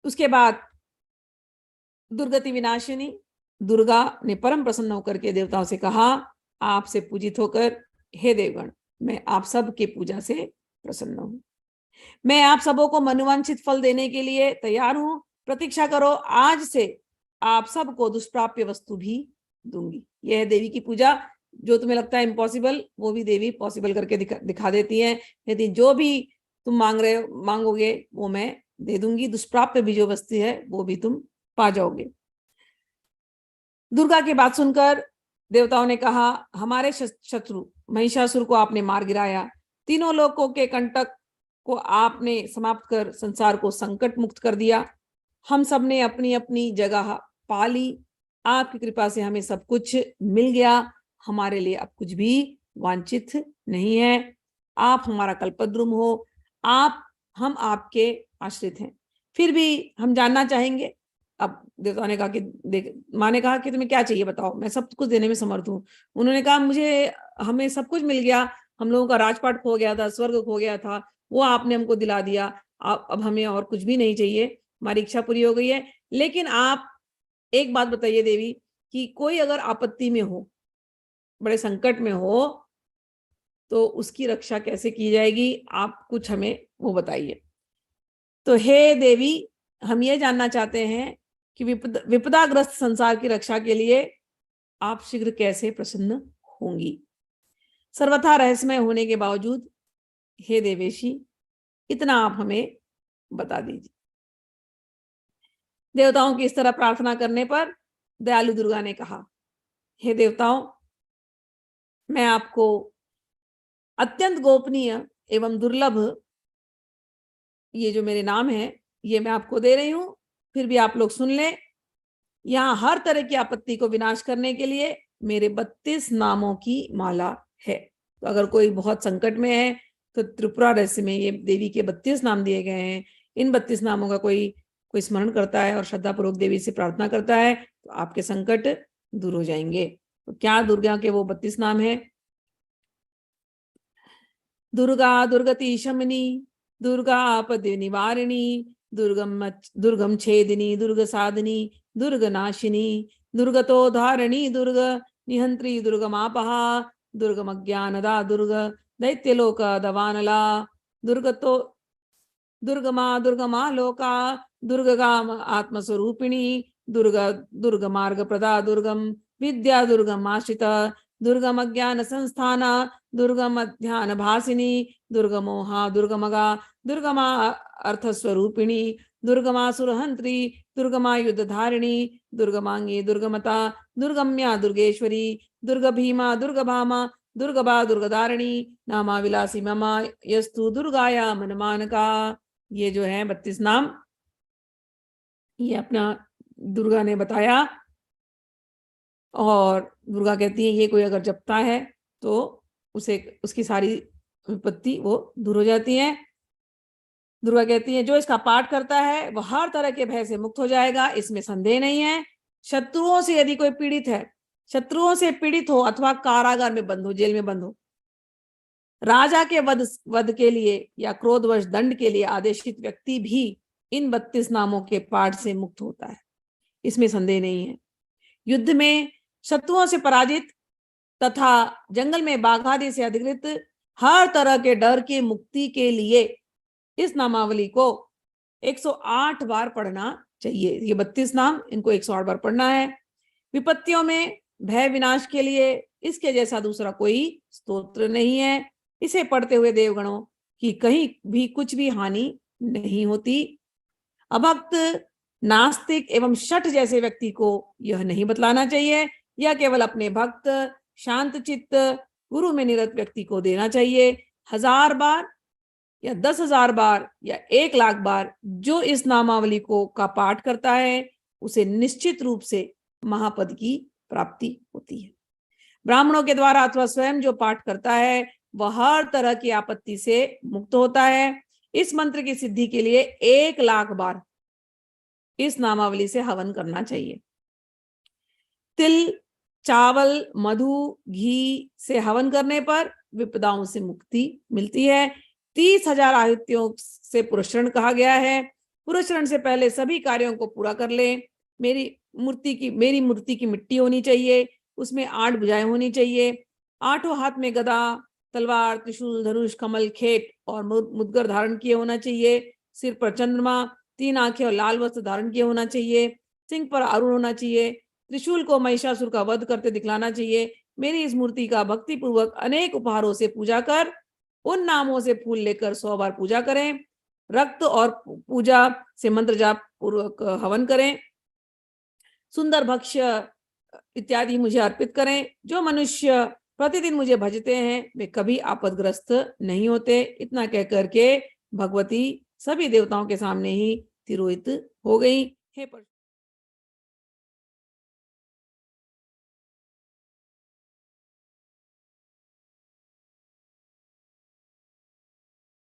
उसके बाद दुर्गति विनाशिनी दुर्गा ने परम प्रसन्न होकर के देवताओं से कहा, आपसे पूजित होकर हे देवगण, मैं आप सब के पूजा से प्रसन्न हूं। मैं आप सबों को मनोवांछित फल देने के लिए तैयार हूं। प्रतीक्षा करो, आज से आप सबको दुष्प्राप्य वस्तु भी दूंगी। यह है देवी की पूजा। जो तुम्हें लगता है इम्पॉसिबल, वो भी देवी पॉसिबल करके दिखा देती है। यदि जो भी तुम मांगोगे वो मैं दे दूंगी। दुष्प्राप्य भी जो वस्तु है वो भी तुम पा जाओगे। दुर्गा की बात सुनकर देवताओं ने कहा, हमारे शत्रु महिषासुर को आपने मार गिराया, तीनों लोकों के कंटक को आपने समाप्त कर संसार को संकट मुक्त कर दिया। हम सब ने अपनी अपनी जगह पा ली। आपकी कृपा से हमें सब कुछ मिल गया। हमारे लिए अब कुछ भी वांछित नहीं है। आप हमारा कल्पद्रुम हो। हम आपके आश्रित हैं। फिर भी हम जानना चाहेंगे। अब देवताओं ने कहा कि देख, माँ ने कहा कि तुम्हें क्या चाहिए बताओ, मैं सब कुछ देने में समर्थ हूँ। उन्होंने कहा हमें सब कुछ मिल गया। हम लोगों का राजपाट खो गया था, स्वर्ग खो गया था, वो आपने हमको दिला दिया। अब हमें और कुछ भी नहीं चाहिए, हमारी इच्छा पूरी हो गई है। लेकिन आप एक बात बताइए देवी, कि कोई अगर आपत्ति में हो, बड़े संकट में हो, तो उसकी रक्षा कैसे की जाएगी? आप कुछ हमें वो बताइए। तो हे देवी, हम ये जानना चाहते हैं कि विपदाग्रस्त संसार की रक्षा के लिए आप शीघ्र कैसे प्रसन्न होंगी। सर्वथा रहस्यमय होने के बावजूद हे देवेशी, इतना आप हमें बता दीजिए। देवताओं की इस तरह प्रार्थना करने पर दयालु दुर्गा ने कहा, हे देवताओं, मैं आपको अत्यंत गोपनीय एवं दुर्लभ ये जो मेरे नाम है ये मैं आपको दे रही हूं। फिर भी आप लोग सुन लें। यहाँ हर तरह की आपत्ति को विनाश करने के लिए मेरे 32 नामों की माला है। तो अगर कोई बहुत संकट में है तो त्रिपुरा रहस्य में ये देवी के 32 नाम दिए गए हैं। इन 32 नामों का कोई स्मरण करता है और श्रद्धापूर्वक देवी से प्रार्थना करता है तो आपके संकट दूर हो जाएंगे। तो क्या दुर्गा के वो 32 नाम है? दुर्गा दुर्गति शमनी, दुर्गा आपद निवारिणी, दुर्गम छेदिनी, दुर्ग साधनी, दुर्ग नाशिनी, दुर्गतो धारणी, दुर्ग निहंत्री, दुर्गमापहा, दुर्गम अज्ञानदा, दुर्ग दैत्यलोक दवानला, दुर्गमा लोका, दुर्गगाम आत्मस्वरूपिणी, दुर्ग मार्ग प्रदा, दुर्गम विद्या, दुर्गम आश्रिता, दुर्गम अज्ञान संस्थाना, दुर्गम ध्यान भासिनी, दुर्गमोहा, दुर्गमगा, दुर्गमा अर्थ स्वरूपिणी, दुर्गमा सुरहंत्री, दुर्गमा युद्ध धारिणी, दुर्गमांगी, दुर्गमता, दुर्गम्या, दुर्गेश्वरी, दुर्ग भीमा, दुर्गभामा, दुर्गबा, दुर्गदारिणी, नामा विलासी ममा यस्तु दुर्गाया मनमान का। ये जो है 32 नाम, ये अपना दुर्गा ने बताया। और दुर्गा कहती है ये कोई अगर जपता है तो उसकी सारी विपत्ति वो दूर हो जाती है। दुर्गा कहती है जो इसका पाठ करता है वह हर तरह के भय से मुक्त हो जाएगा, इसमें संदेह नहीं है। शत्रुओं से यदि कोई पीड़ित है, शत्रुओं से पीड़ित हो अथवा कारागार में बंद हो, जेल में बंद हो, राजा के वध के लिए या क्रोधवश दंड के लिए आदेशित व्यक्ति भी इन 32 नामों के पाठ से मुक्त होता है, इसमें संदेह नहीं है। युद्ध में शत्रुओं से पराजित तथा जंगल में बाघ आदि से अधिकृत हर तरह के डर की मुक्ति के लिए इस नामावली को 108 बार पढ़ना चाहिए। ये 32 नाम, इनको 108 बार पढ़ना है। विपत्तियों में भय विनाश के लिए इसके जैसा दूसरा कोई स्तोत्र नहीं है। इसे पढ़ते हुए देवगणों की कहीं भी कुछ भी हानि नहीं होती। अभक्त, नास्तिक एवं शठ जैसे व्यक्ति को यह नहीं बतलाना चाहिए। यह केवल अपने भक्त, शांत चित्त, गुरु में निरत व्यक्ति को देना चाहिए। 1000 बार या 10,000 बार या 1,00,000 बार जो इस नामावली को का पाठ करता है उसे निश्चित रूप से महापद की प्राप्ति होती है। ब्राह्मणों के द्वारा अथवा स्वयं जो पाठ करता है वह हर तरह की आपत्ति से मुक्त होता है। इस मंत्र की सिद्धि के लिए 1,00,000 बार इस नामावली से हवन करना चाहिए। तिल, चावल, मधु, घी से हवन करने पर विपदाओं से मुक्ति मिलती है। 30,000 आहुतियों से पुरस्करण कहा गया है। पुरस्चरण से पहले सभी कार्यों को पूरा कर ले। मेरी मूर्ति की मिट्टी होनी चाहिए, उसमें 8 भुजाएं होनी चाहिए, 8 हाथ में गदा, तलवार, त्रिशूल, धनुष, कमल, खेट और मुद्गर धारण किए होना चाहिए। सिर पर चंद्रमा, 3 आंखें और लाल वस्त्र धारण किए होना चाहिए। सिंह पर अरुण होना चाहिए। त्रिशूल को महिषासुर का वध करते दिखलाना चाहिए। मेरी इस मूर्ति का भक्ति पूर्वक अनेक उपहारों से पूजा कर, उन नामों से फूल लेकर 100 बार पूजा करें। रक्त और पूजा से मंत्र जाप पूर्वक हवन करें। सुंदर भक्ष्य इत्यादि मुझे अर्पित करें। जो मनुष्य प्रतिदिन मुझे भजते हैं वे कभी आपदग्रस्त नहीं होते। इतना कह करके भगवती सभी देवताओं के सामने ही तिरोहित हो गई। हे